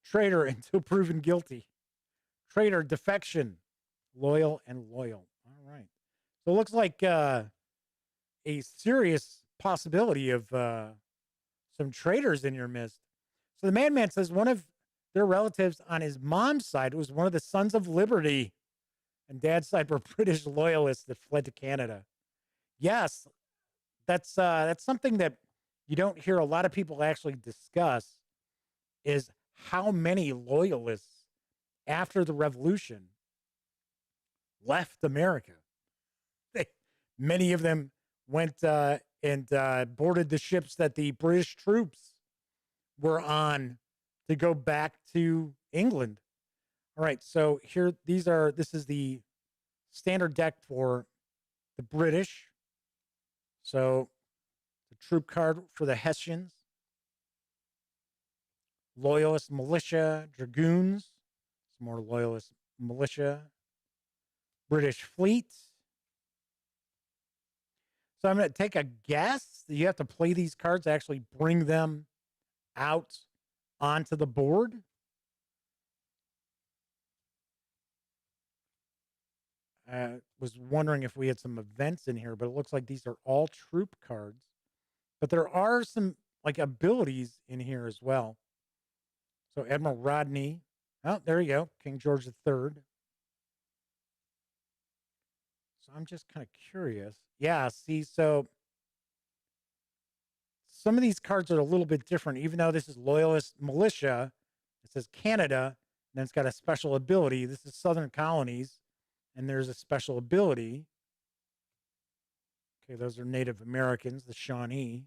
Traitor until proven guilty. Traitor, defection. Loyal and loyal. All right. So it looks like a serious possibility of some traitors in your midst. So the madman says one of their relatives on his mom's side was one of the Sons of Liberty, and dad's side were British loyalists that fled to Canada. Yes, that's something that you don't hear a lot of people actually discuss, is how many loyalists after the revolution left America. Many of them went and boarded the ships that the British troops were on to go back to England. All right, so here, this is the standard deck for the British. So the troop card for the Hessians, Loyalist Militia, Dragoons, some more Loyalist Militia, British Fleet. So I'm going to take a guess that you have to play these cards to actually bring them out onto the board. I was wondering if we had some events in here, but it looks like these are all troop cards. But there are some like abilities in here as well. So Admiral Rodney. Oh, there you go. King George III. So I'm just kind of curious. Yeah, see, so some of these cards are a little bit different, even though this is Loyalist Militia. It says Canada, and then it's got a special ability. This is Southern Colonies, and there's a special ability. Okay, those are Native Americans, the Shawnee.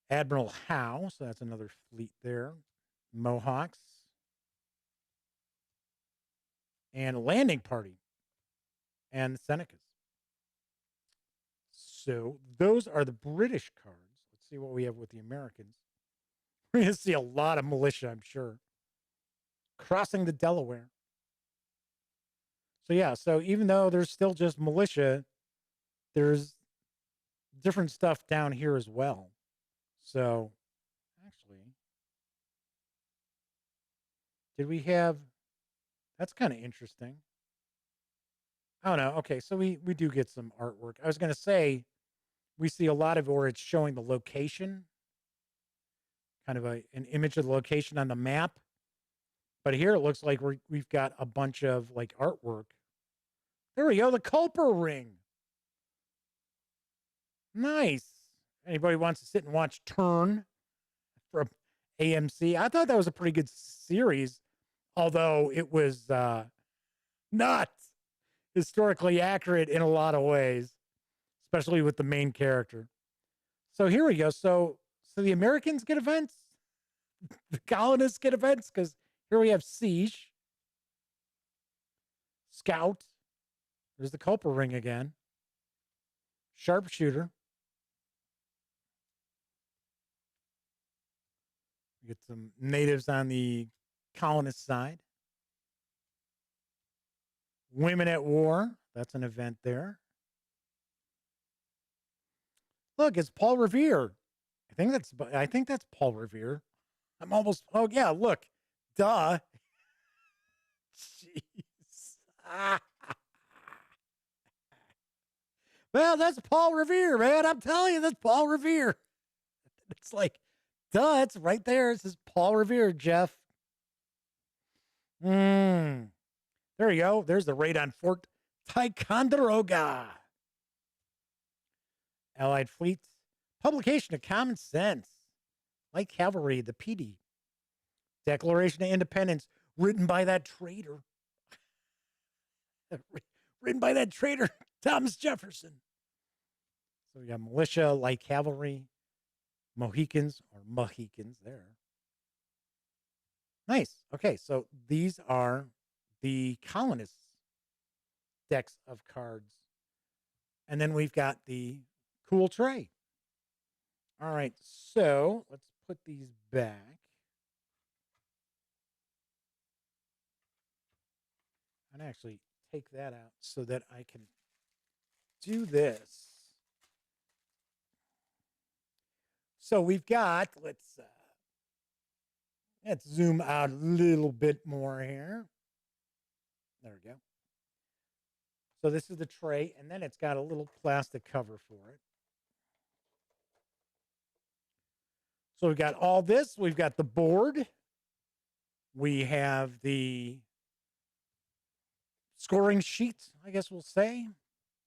Admiral Howe, so that's another fleet there. Mohawks. And Landing Party. And the Senecas. So those are the British cards. Let's see what we have with the Americans. We're going to see a lot of militia, I'm sure. Crossing the Delaware. So yeah, so even though there's still just militia, there's different stuff down here as well. So actually, did we have, that's kind of interesting. Oh no, okay, so we do get some artwork. I was going to say, we see a lot of where it's showing the location, kind of an image of the location on the map. But here it looks like we've got a bunch of like artwork. There we go, the Culper ring. Nice. Anybody wants to sit and watch Turn from AMC? I thought that was a pretty good series, although it was not historically accurate in a lot of ways, especially with the main character. So here we go. So the Americans get events, the colonists get events, because here we have Siege, Scout. There's the Culper ring again. Sharpshooter. We get some natives on the colonist side. Women at War. That's an event there. Look, it's Paul Revere. I think that's Paul Revere. I'm almost. Oh yeah, look. Duh. Jeez. Well, that's Paul Revere, man. I'm telling you, that's Paul Revere. It's like, duh, it's right there. It says Paul Revere, Jeff. There you go. There's the raid on Fort Ticonderoga. Allied fleets. Publication of Common Sense. Light Cavalry, the PD. Declaration of Independence, written by that traitor. Written by that traitor, Thomas Jefferson. So we got militia, light cavalry, Mohicans or Mohicans there. Nice. Okay, so these are the colonists' decks of cards. And then we've got the cool tray. All right, so let's put these back. And actually take that out so that I can do this. So we've got, let's zoom out a little bit more here. There we go. So this is the tray, and then it's got a little plastic cover for it. So we've got all this. We've got the board. We have the scoring sheet, I guess we'll say.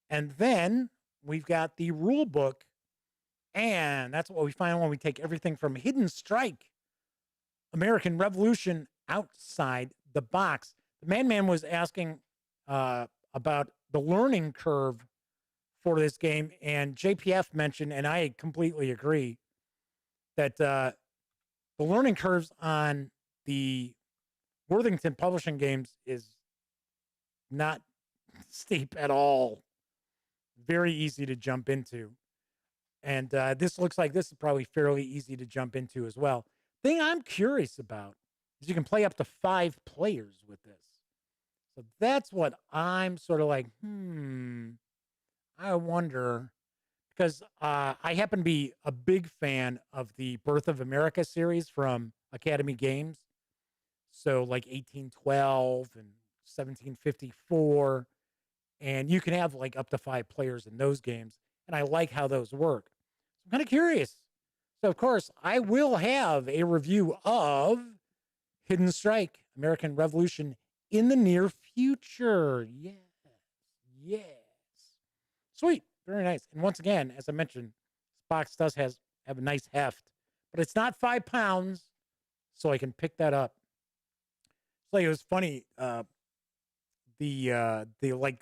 And then we've got the rule book. And that's what we find when we take everything from Hidden Strike, American Revolution, outside the box. The Man was asking about the learning curve for this game. And JPF mentioned, and I completely agree, that the learning curves on the Worthington Publishing games is not steep at all. Very easy to jump into. And this looks like this is probably fairly easy to jump into as well. Thing I'm curious about is you can play up to 5 players with this. So that's what I'm sort of like, I wonder, because I happen to be a big fan of the Birth of America series from Academy Games. So like 1812 and 1754. And you can have like up to 5 players in those games. And I like how those work. So I'm kind of curious. So, of course, I will have a review of Hidden Strike, American Revolution in the near future. Yes. Yes. Sweet. Very nice. And once again, as I mentioned, this box does have a nice heft, but it's not 5 pounds, so I can pick that up. So it was funny. The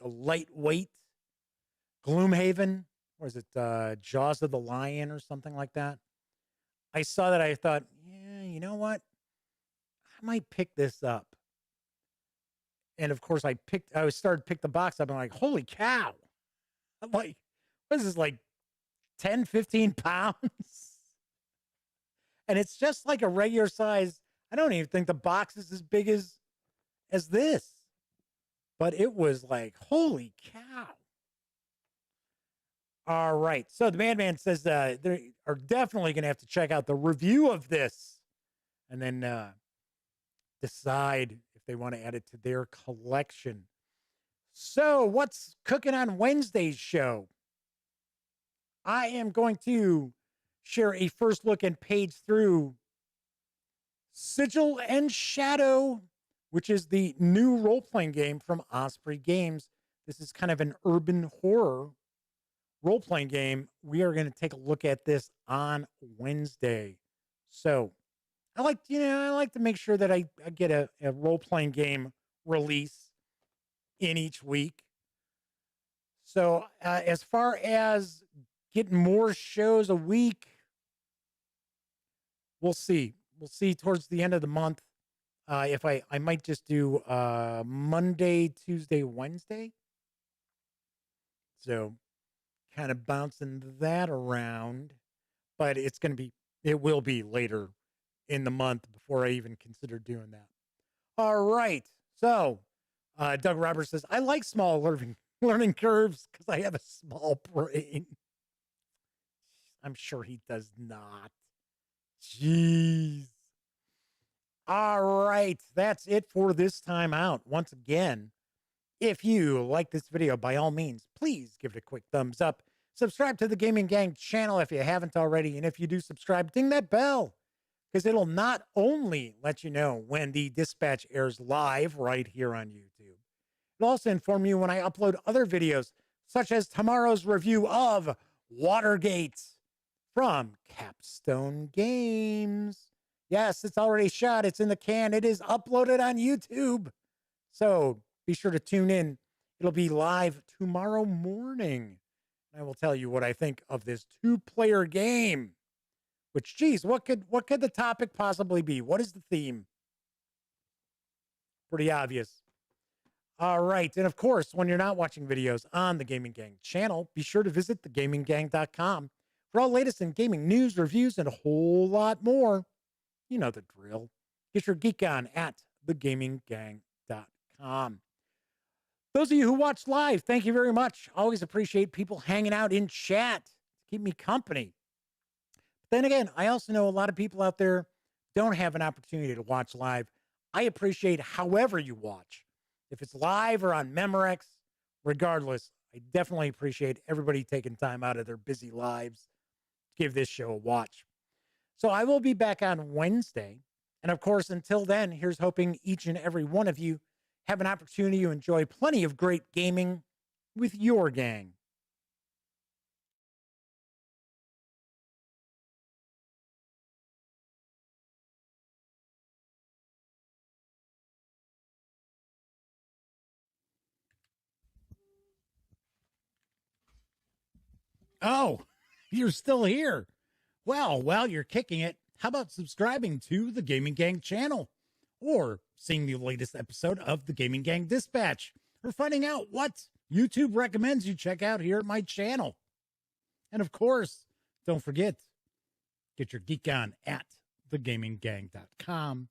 lightweight Gloomhaven, or is it Jaws of the Lion or something like that? I saw that. I thought, yeah, you know what? I might pick this up. And of course, I started to pick the box up. And I'm like, holy cow. I'm like, what is this, like 10, 15 pounds? And it's just like a regular size. I don't even think the box is as big as this. But it was like, holy cow. All right. So the Man says they are definitely going to have to check out the review of this and then decide if they want to add it to their collection. So what's cooking on Wednesday's show? I am going to share a first look and page through Sigil and Shadow, which is the new role-playing game from Osprey Games. This is kind of an urban horror role-playing game. We are going to take a look at this on Wednesday. So I like to make sure that I get a role-playing game release in each week. So as far as getting more shows a week, we'll see. We'll see towards the end of the month. If I might just do Monday, Tuesday, Wednesday. So kind of bouncing that around, but it will be later in the month before I even consider doing that. All right. So Doug Roberts says, I like small learning curves because I have a small brain. I'm sure he does not. Jeez. All right. That's it for this time out. Once again, if you like this video, by all means, please give it a quick thumbs up. Subscribe to the Gaming Gang channel if you haven't already. And if you do subscribe, ding that bell, because it'll not only let you know when the dispatch airs live right here on YouTube, it'll also inform you when I upload other videos, such as tomorrow's review of Watergate from Capstone Games. Yes, it's already shot. It's in the can. It is uploaded on YouTube. So be sure to tune in. It'll be live tomorrow morning. I will tell you what I think of this 2-player game. Which, geez, what could the topic possibly be? What is the theme? Pretty obvious. All right. And of course, when you're not watching videos on the Gaming Gang channel, be sure to visit thegaminggang.com for all latest in gaming news, reviews, and a whole lot more. You know the drill. Get your geek on at thegaminggang.com. Those of you who watch live, thank you very much. Always appreciate people hanging out in chat to keep me company. But then again, I also know a lot of people out there don't have an opportunity to watch live. I appreciate however you watch. If it's live or on Memorex, regardless, I definitely appreciate everybody taking time out of their busy lives to give this show a watch. So I will be back on Wednesday. And of course, until then, here's hoping each and every one of you have an opportunity to enjoy plenty of great gaming with your gang. Oh, you're still here. Well, while you're kicking it, how about subscribing to the Gaming Gang channel? Or seeing the latest episode of the Gaming Gang Dispatch? Or finding out what YouTube recommends you check out here at my channel? And of course, don't forget, get your geek on at thegaminggang.com.